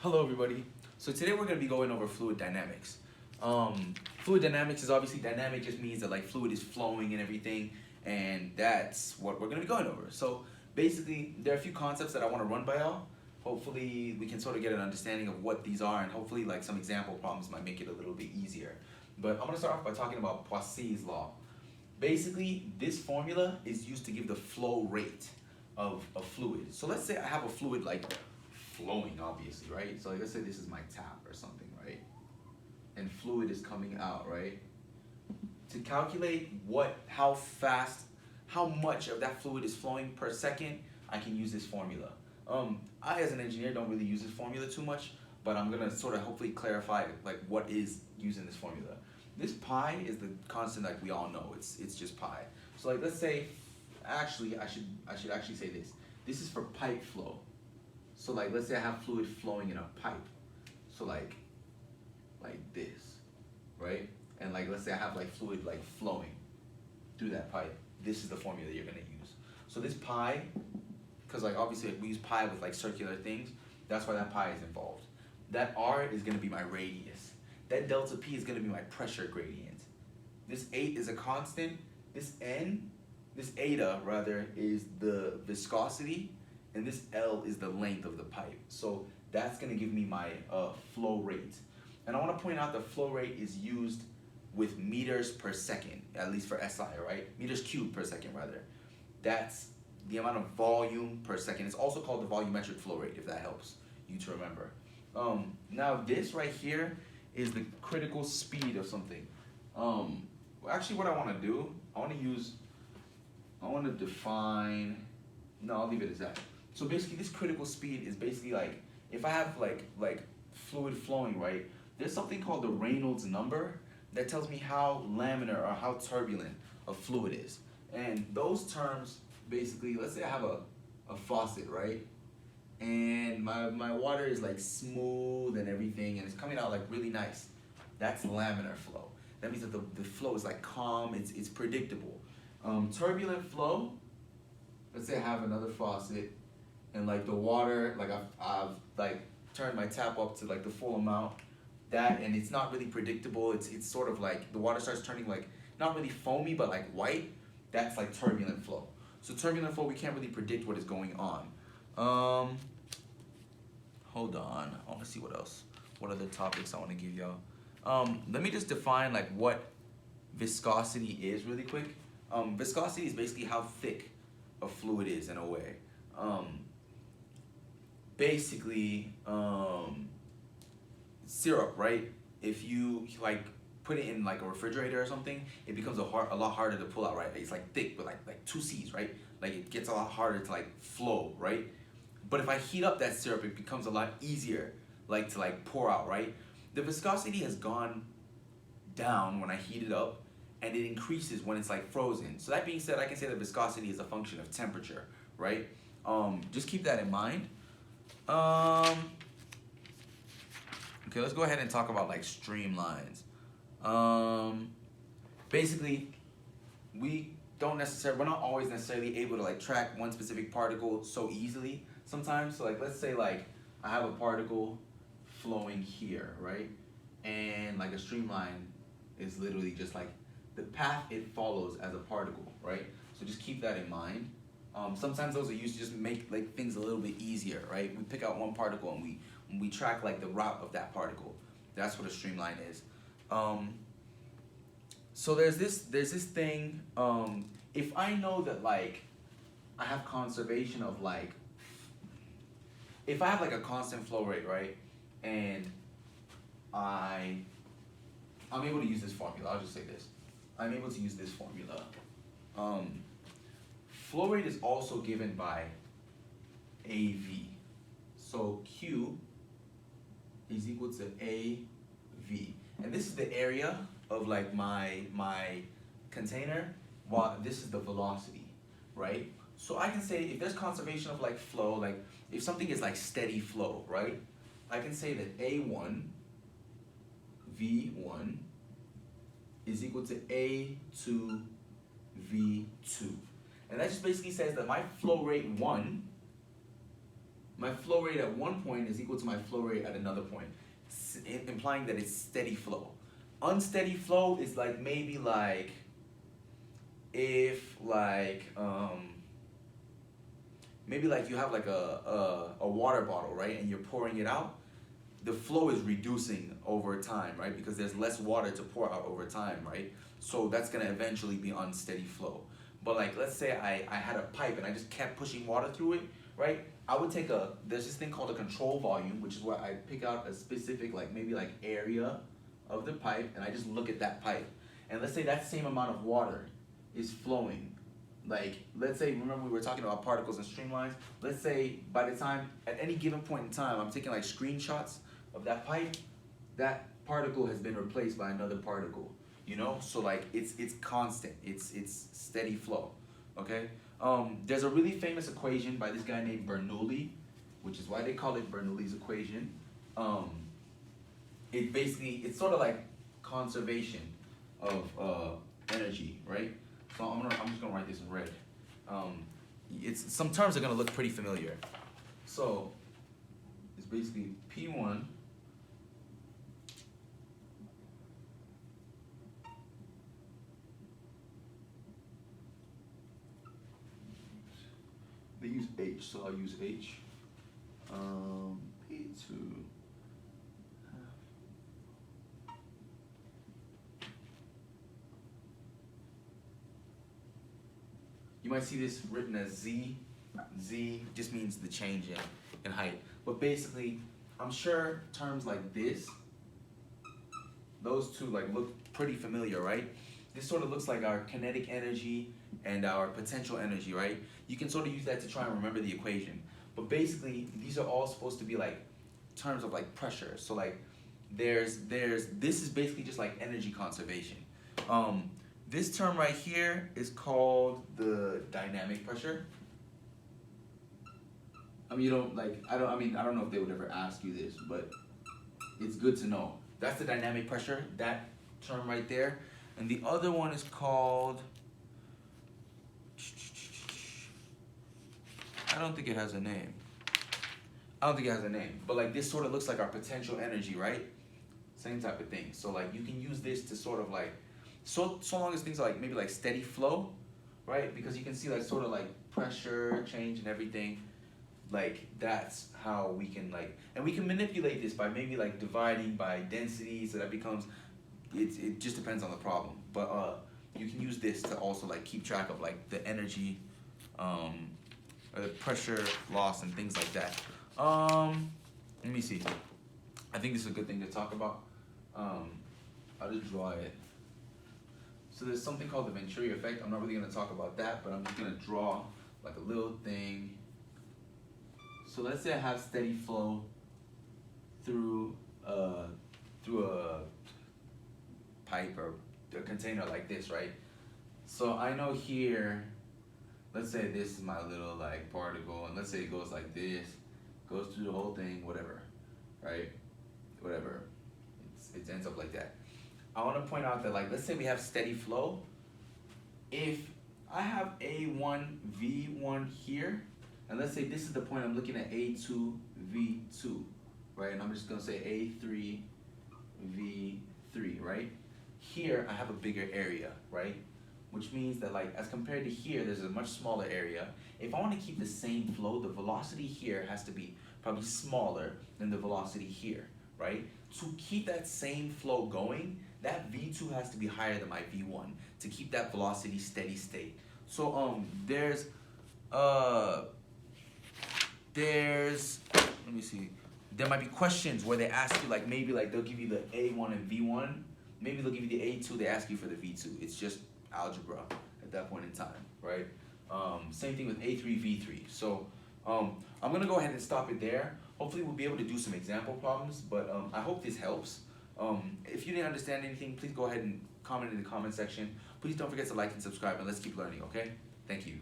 Hello everybody. So today we're going to be going over fluid dynamics. Fluid dynamics is obviously dynamic, just means that like fluid is flowing and everything, and that's what we're going to be going over. So basically there are a few concepts that I want to run by y'all. Hopefully we can sort of get an understanding of what these are, and hopefully like some example problems might make it a little bit easier. But I'm going to start off by talking about Poisson's law. Basically this formula is used to give the flow rate of a fluid. So let's say I have a fluid like flowing, obviously, right? So like, let's say this is my tap or something, right? And fluid is coming out, right? To calculate how fast, how much of that fluid is flowing per second, I can use this formula. I as an engineer don't really use this formula too much, but I'm gonna sort of hopefully clarify like what is using this formula. This pi is the constant like we all know. It's just pi. So like let's say, actually I should actually say this. This is for pipe flow. So like let's say I have fluid flowing in a pipe. So like this, right? And like let's say I have like fluid like flowing through that pipe. This is the formula you're gonna use. So this pi, because like obviously we use pi with like circular things, that's why that pi is involved. That r is gonna be my radius. That delta p is gonna be my pressure gradient. This 8 is a constant. This n, this eta rather, is the viscosity, and this L is the length of the pipe. So that's gonna give me my flow rate. And I wanna point out the flow rate is used with meters per second, at least for SI, right? Meters cubed per second rather. That's the amount of volume per second. It's also called the volumetric flow rate, if that helps you to remember. Now this right here is the critical speed of something. Actually what I wanna do, I wanna define, no, I'll leave it as that. So basically this critical speed is basically like, if I have like fluid flowing, right? There's something called the Reynolds number that tells me how laminar or how turbulent a fluid is. And those terms, basically, let's say I have a faucet, right? And my water is like smooth and everything, and it's coming out like really nice. That's laminar flow. That means that the flow is like calm, it's predictable. Turbulent flow, let's say I have another faucet, and like the water, like I've like turned my tap up to like the full amount, and it's not really predictable. It's sort of like the water starts turning like not really foamy but like white. That's like turbulent flow. So turbulent flow, we can't really predict what is going on. Hold on, I want to see what else. What other topics I want to give y'all. Let me just define like what viscosity is really quick. Viscosity is basically how thick a fluid is in a way. Basically, syrup, right? If you like put it in like a refrigerator or something, it becomes a lot harder to pull out, right? It's like thick, but like 2 C's, right? Like it gets a lot harder to like flow, right? But if I heat up that syrup, it becomes a lot easier like to like pour out, right? The viscosity has gone down when I heat it up, and it increases when it's like frozen. So that being said, I can say that viscosity is a function of temperature, right? Just keep that in mind. Okay, let's go ahead and talk about like streamlines. Basically, we're not always necessarily able to like track one specific particle so easily sometimes. So like let's say like I have a particle flowing here, right? And like a streamline is literally just like the path it follows as a particle, right? So just keep that in mind. Sometimes those are used to just make like things a little bit easier, right? We pick out one particle and we track like the route of that particle. That's what a streamline is. So there's this thing. If I know that like I have conservation of like, if I have like a constant flow rate, right, and I'm able to use this formula. I'll just say this. I'm able to use this formula. Flow rate is also given by AV. So Q is equal to AV. And this is the area of like my container, while this is the velocity, right? So I can say if there's conservation of like flow, like if something is like steady flow, right? I can say that A1, V1 is equal to A2, V2. And that just basically says that my flow rate 1 my flow rate at one point is equal to my flow rate at another point, implying that it's steady flow. Unsteady flow is like maybe like if like maybe like you have like a water bottle, right, and you're pouring it out, the flow is reducing over time, right, because there's less water to pour out over time, right? So that's gonna eventually be unsteady flow. But like, let's say I had a pipe and I just kept pushing water through it, right? I would take there's this thing called a control volume, which is where I pick out a specific like maybe like area of the pipe and I just look at that pipe. And let's say that same amount of water is flowing. Like, let's say, remember we were talking about particles and streamlines? Let's say by the time, at any given point in time, I'm taking like screenshots of that pipe, that particle has been replaced by another particle, you know? So like, it's constant, it's steady flow, okay? There's a really famous equation by this guy named Bernoulli, which is why they call it Bernoulli's equation. It's sort of like conservation of energy, right? So I'm just gonna write this in red. Some terms are gonna look pretty familiar. So it's basically P1 they use H, so I'll use H. P2 you might see this written as Z. Z just means the change in height. But basically, I'm sure terms like this, those two like look pretty familiar, right? This sort of looks like our kinetic energy and our potential energy, right? You can sort of use that to try and remember the equation. But basically, these are all supposed to be like terms of like pressure. So like this is basically just like energy conservation. This term right here is called the dynamic pressure. I mean, I don't know if they would ever ask you this, but it's good to know. That's the dynamic pressure, that term right there. And the other one is called, I don't think it has a name. But like this sort of looks like our potential energy, right? Same type of thing. So like you can use this to sort of like, so long as things are like maybe like steady flow, right? Because you can see like sort of like pressure change and everything. Like that's how we can like, and we can manipulate this by maybe like dividing by density, so that becomes, it just depends on the problem. But you can use this to also like keep track of like the energy, or the pressure loss and things like that. Let me see. I think this is a good thing to talk about. I'll just draw it. So there's something called the Venturi Effect. I'm not really going to talk about that, but I'm just going to draw like a little thing. So let's say I have steady flow through a pipe or a container like this, right? So I know here, let's say this is my little like particle, and let's say it goes like this, goes through the whole thing, whatever, right? Whatever, it ends up like that. I want to point out that like, let's say we have steady flow. If I have A1, V1 here, and let's say this is the point I'm looking at A2, V2, right? And I'm just gonna say A3, V3, right? Here I have a bigger area, right? Which means that like, as compared to here, there's a much smaller area. If I want to keep the same flow, the velocity here has to be probably smaller than the velocity here, right? To keep that same flow going, that V2 has to be higher than my V1 to keep that velocity steady state. So there's let me see, there might be questions where they ask you like, maybe like they'll give you the A1 and V1, maybe they'll give you the A2, they ask you for the V2. It's just algebra at that point in time, right? Same thing with A3, V3. So I'm gonna go ahead and stop it there. Hopefully we'll be able to do some example problems, but I hope this helps. If you didn't understand anything, please go ahead and comment in the comment section. Please don't forget to like and subscribe, and let's keep learning, okay? Thank you.